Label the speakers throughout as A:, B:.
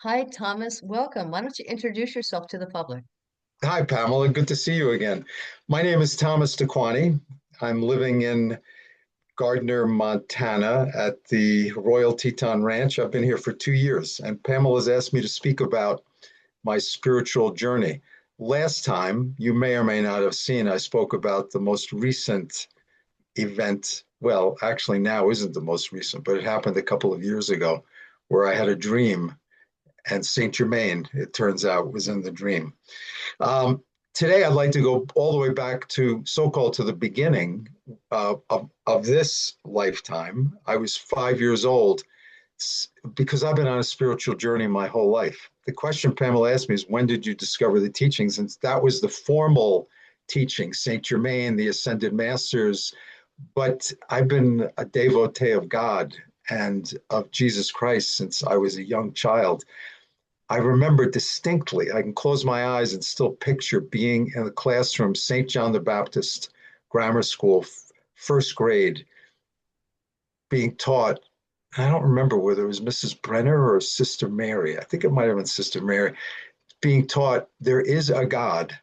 A: Hi, Thomas. Welcome. Why don't you introduce yourself to the public?
B: Hi, Pamela. Good to see you again. My name is Thomas DeQuani. I'm living in Gardner, Montana at the Royal Teton Ranch. I've been here for 2 years, and Pamela's asked me to speak about my spiritual journey. Last time, you may or may not have seen, I spoke about the most recent event. Well, actually, now isn't the most recent, but it happened a couple of years ago where I had a dream, and Saint Germain, it turns out, was in the dream. Um, Today, I'd like to go all the way back to so-called to the beginning of this lifetime. I was 5 years old because I've been on a spiritual journey my whole life. The question Pamela asked me is, when did you discover the teachings? And that was the formal teaching, Saint Germain, the Ascended Masters. But I've been a devotee of God and of Jesus Christ since I was a young child. I remember distinctly, I can close my eyes and still picture being in the classroom, St. John the Baptist Grammar School, first grade, being taught. I don't remember whether it was Mrs. Brenner or Sister Mary. I think it might have been Sister Mary, being taught there is a God.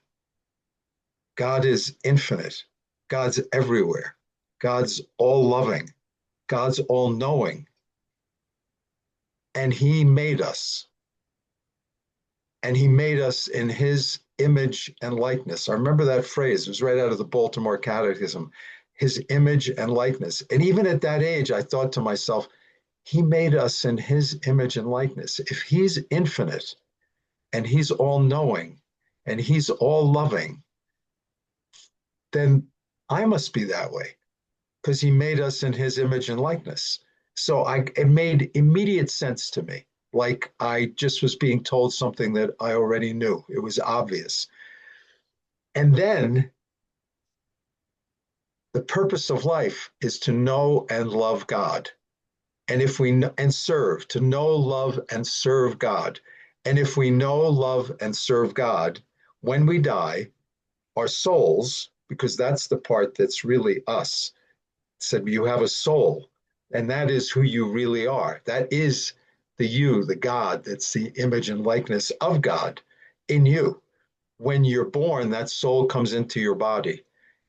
B: God is infinite. God's everywhere. God's all loving. God's all knowing. And He made us. And He made us in His image and likeness. I remember that phrase. It was right out of the Baltimore Catechism, His image and likeness. And even at that age, I thought to myself, He made us in His image and likeness. If He's infinite and He's all knowing and He's all loving, then I must be that way because He made us in His image and likeness. So it made immediate sense to me. Like I just was being told something that I already knew. It was obvious. And then the purpose of life is to know and love God. And if we and serve, to know, love, and serve God. And if we know, love, and serve God, when we die, our souls, because that's the part that's really us, said you have a soul, and that is who you really are. That is the you, the God, that's the image and likeness of God in you. When you're born, that soul comes into your body.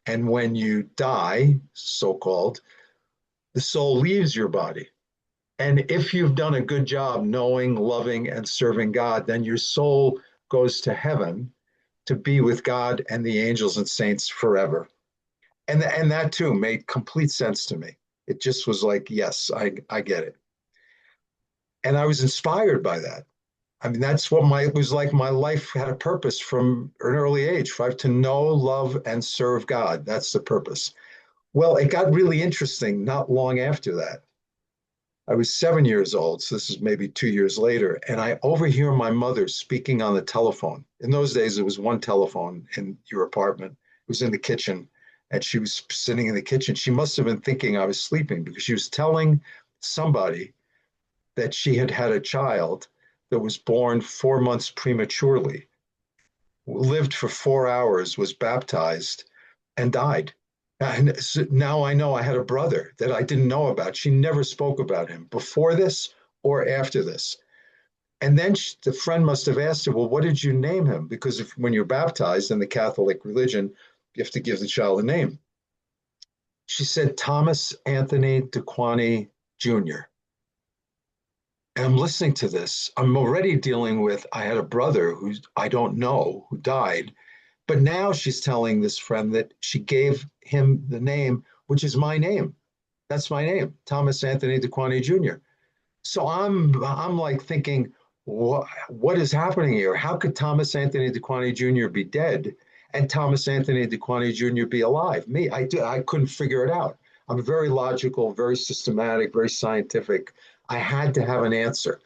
B: And when you die, so called, the soul leaves your body. And if you've done a good job knowing, loving, and serving God, then your soul goes to heaven to be with God and the angels and saints forever. And that too made complete sense to me. It just was like, yes, I get it. And I was inspired by that. I mean, that's what it was like. My life had a purpose from an early age, right? To know, love, and serve God. That's the purpose. Well, it got really interesting not long after that. I was 7 years old, so this is maybe 2 years later, and I overhear my mother speaking on the telephone. In those days, it was one telephone in your apartment. It was in the kitchen, and she was sitting in the kitchen. She must have been thinking I was sleeping because she was telling somebody that she had had a child that was born 4 months prematurely, lived for 4 hours, was baptized, and died. And so now I know I had a brother that I didn't know about. She never spoke about him before this or after this. And then the friend must have asked her, well, what did you name him? Because when you're baptized in the Catholic religion, you have to give the child a name. She said, Thomas Anthony DeQuani Jr. And I'm listening to this. I'm already dealing with, I had a brother who I don't know who died. But now she's telling this friend that she gave him the name, which is my name. That's my name, Thomas Anthony DeQuani Jr. So I'm like thinking, what is happening here? How could Thomas Anthony DeQuani Jr. be dead and Thomas Anthony DeQuani Jr. be alive? I couldn't figure it out. I'm very logical, very systematic, very scientific. I had to have an answer.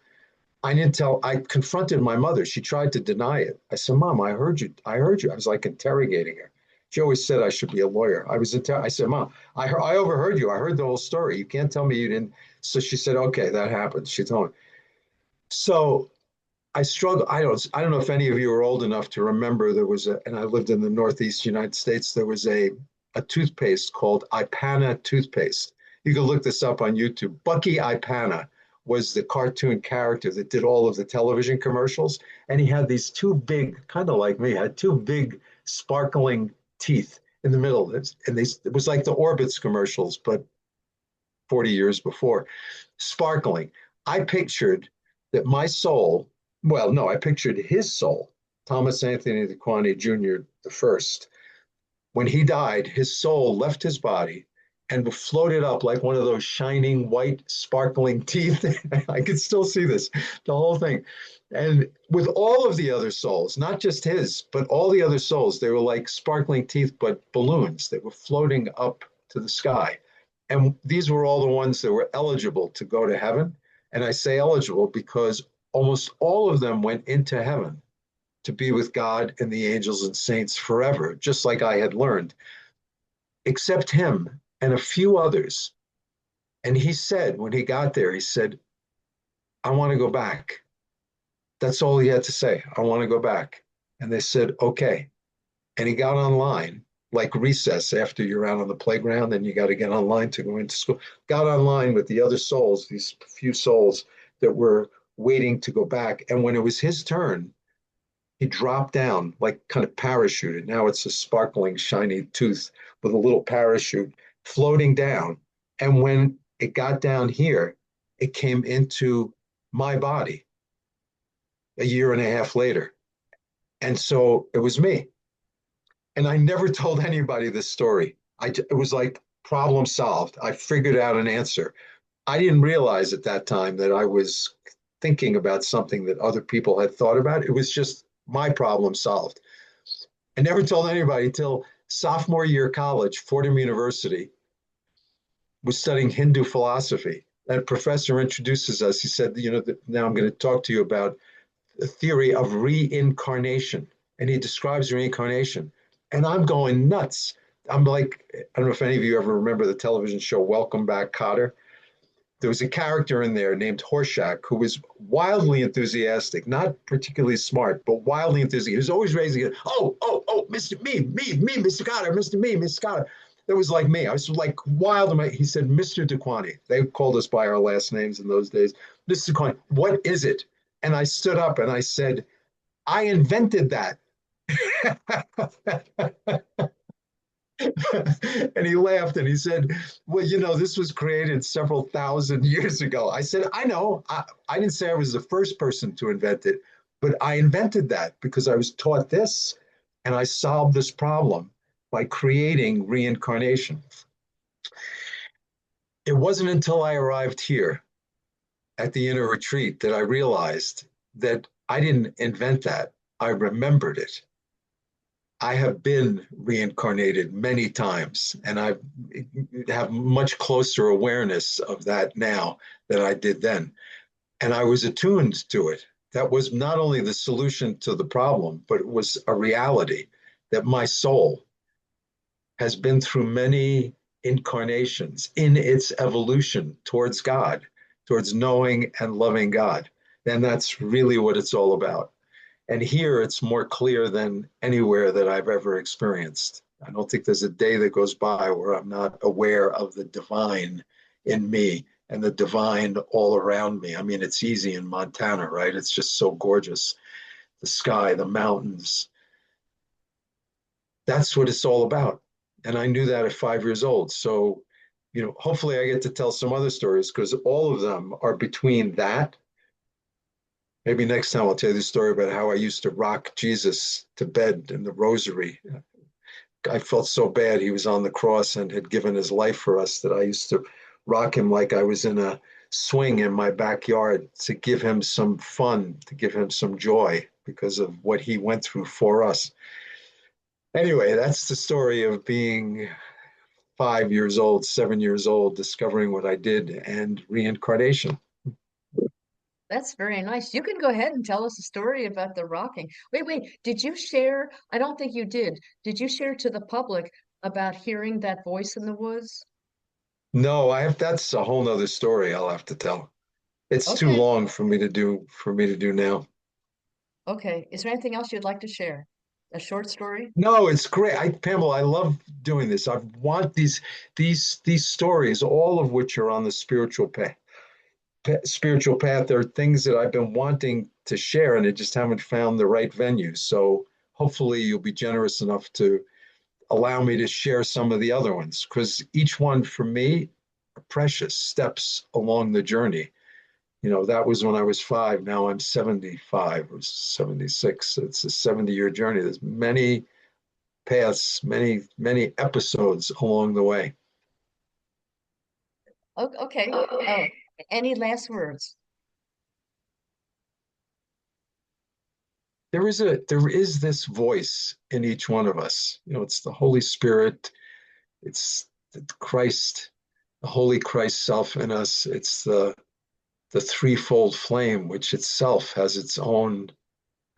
B: I confronted my mother. She tried to deny it. I said, Mom, I heard you. I heard you. I was like interrogating her. She always said I should be a lawyer. I said, Mom, I overheard you. I heard the whole story. You can't tell me you didn't. So she said, okay, that happened. She told me. So I struggle. I don't know if any of you are old enough to remember and I lived in the Northeast United States, there was a toothpaste called Ipana toothpaste. You can look this up on YouTube. Bucky Ipana was the cartoon character that did all of the television commercials. And he had these two big, kind of like me, had two big sparkling teeth in the middle. And it was like the Orbitz commercials, but 40 years before, sparkling. I pictured that my soul, well, no, I pictured his soul, Thomas Anthony DeQuani Jr., the first. When he died, his soul left his body and floated up like one of those shining white sparkling teeth. I could still see this, the whole thing. And with all of the other souls, not just his, but all the other souls, they were like sparkling teeth, but balloons that were floating up to the sky. And these were all the ones that were eligible to go to heaven. And I say eligible because almost all of them went into heaven to be with God and the angels and saints forever, just like I had learned, except him and a few others. And he said, when he got there, he said, I want to go back. That's all he had to say. I want to go back. And they said, okay. And he got online, like recess after you're out on the playground and you got to get online to go into school. Got online with the other souls, these few souls that were waiting to go back. And when it was his turn, he dropped down, like kind of parachuted. Now it's a sparkling, shiny tooth with a little parachute floating down. And when it got down here, it came into my body a year and a half later. And so it was me. And I never told anybody this story. It was like problem solved. I figured out an answer. I didn't realize at that time that I was thinking about something that other people had thought about. It was just my problem solved. I never told anybody till sophomore year college, Fordham University, was studying Hindu philosophy. And a professor introduces us. He said, now I'm going to talk to you about the theory of reincarnation. And he describes reincarnation. And I'm going nuts. I'm like, I don't know if any of you ever remember the television show Welcome Back, Kotter. There was a character in there named Horshack who was wildly enthusiastic, not particularly smart, but wildly enthusiastic. He was always raising it. Oh, Mr. Me, Mr. Cotter, Mr. Me, Mr. Cotter. That was like me. I was like wild. He said, Mr. DeQuani. They called us by our last names in those days. Mr. DeQuani, what is it? And I stood up and I said, I invented that. And he laughed and he said, well, this was created several thousand years ago. I said, I know. I didn't say I was the first person to invent it, but I invented that because I was taught this and I solved this problem by creating reincarnation. It wasn't until I arrived here at the inner retreat that I realized that I didn't invent that. I remembered it. I have been reincarnated many times, and I have much closer awareness of that now than I did then. And I was attuned to it. That was not only the solution to the problem, but it was a reality that my soul has been through many incarnations in its evolution towards God, towards knowing and loving God. And that's really what it's all about. And here it's more clear than anywhere that I've ever experienced. I don't think there's a day that goes by where I'm not aware of the divine in me and the divine all around me. I mean, it's easy in Montana, right? It's just so gorgeous. The sky, the mountains. That's what it's all about. And I knew that at 5 years old. So, hopefully I get to tell some other stories because all of them are between that. Maybe next time I'll tell you the story about how I used to rock Jesus to bed in the rosary. I felt so bad he was on the cross and had given his life for us that I used to rock him like I was in a swing in my backyard to give him some fun, to give him some joy because of what he went through for us. Anyway, that's the story of being 5 years old, 7 years old, discovering what I did and reincarnation.
A: That's very nice. You can go ahead and tell us a story about the rocking. Wait. Did you share? I don't think you did. Did you share to the public about hearing that voice in the woods?
B: No, that's a whole nother story I'll have to tell. It's too
A: Okay.
B: long for me to do now.
A: Okay. Is there anything else you'd like to share? A short story?
B: No, it's great. Pamela, I love doing this. I want these stories, all of which are on the spiritual path. spiritual path, there are things that I've been wanting to share and I just haven't found the right venue. So hopefully you'll be generous enough to allow me to share some of the other ones because each one for me are precious steps along the journey. That was when I was 5. Now I'm 75 or 76. It's a 70-year journey. There's many paths, many, many episodes along the way.
A: Okay. Any last words?
B: There is this voice in each one of us. It's the Holy Spirit, it's Christ, the Holy Christ self in us. It's the threefold flame, which itself has its own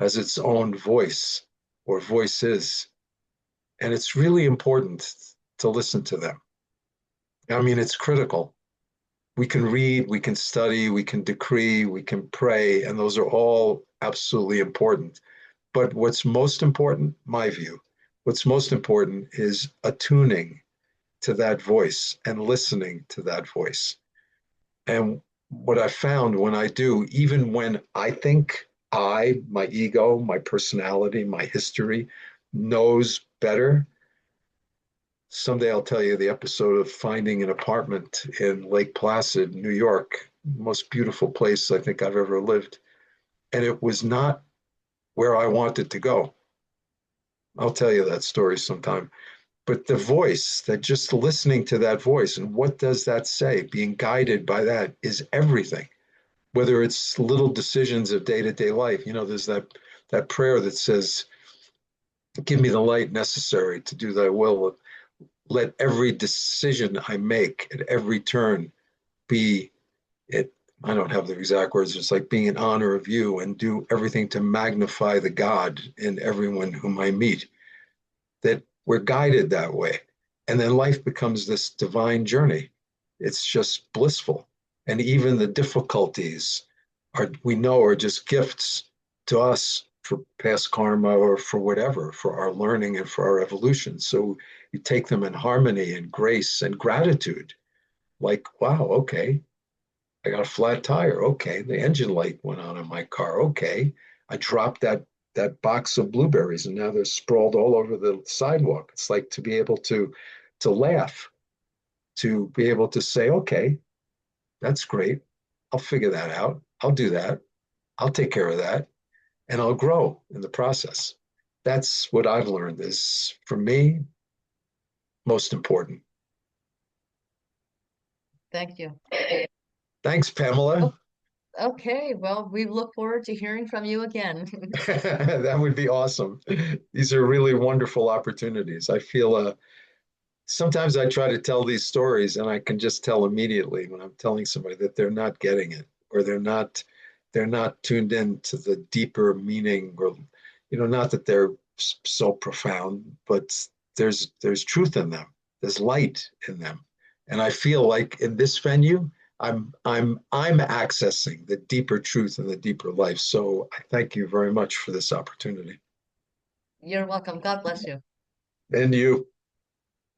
B: voice or voices. And it's really important to listen to them. I mean, it's critical. We can read, we can study, we can decree, we can pray, and those are all absolutely important. But what's most important, my view, what's most important is attuning to that voice and listening to that voice. And what I found when I do, even when I think my ego, my personality, my history knows better, someday I'll tell you the episode of finding an apartment in Lake Placid, New York, most beautiful place I think I've ever lived. And it was not where I wanted to go. I'll tell you that story sometime. But the voice, that just listening to that voice and what does that say, being guided by that is everything. Whether it's little decisions of day-to-day life, there's that prayer that says, give me the light necessary to do thy will. Let every decision I make at every turn be it. I don't have the exact words. It's like being in honor of you and do everything to magnify the God in everyone whom I meet. That we're guided that way. And then life becomes this divine journey. It's just blissful. And even the difficulties we know are just gifts to us for past karma or for whatever, for our learning and for our evolution. So you take them in harmony and grace and gratitude. Like, wow, okay, I got a flat tire. Okay, the engine light went on in my car. Okay, I dropped that box of blueberries and now they're sprawled all over the sidewalk. It's like to be able to laugh, to be able to say, okay, that's great. I'll figure that out. I'll do that. I'll take care of that and I'll grow in the process. That's what I've learned is for me most important.
A: Thank you.
B: Thanks, Pamela.
A: Oh, okay. Well, we look forward to hearing from you again.
B: That would be awesome. These are really wonderful opportunities. I feel sometimes I try to tell these stories and I can just tell immediately when I'm telling somebody that they're not getting it or they're not tuned in to the deeper meaning or not that they're so profound, but there's truth in them. There's light in them. And I feel like in this venue, I'm accessing the deeper truth and the deeper life. So I thank you very much for this opportunity.
A: You're welcome. God bless you.
B: And you.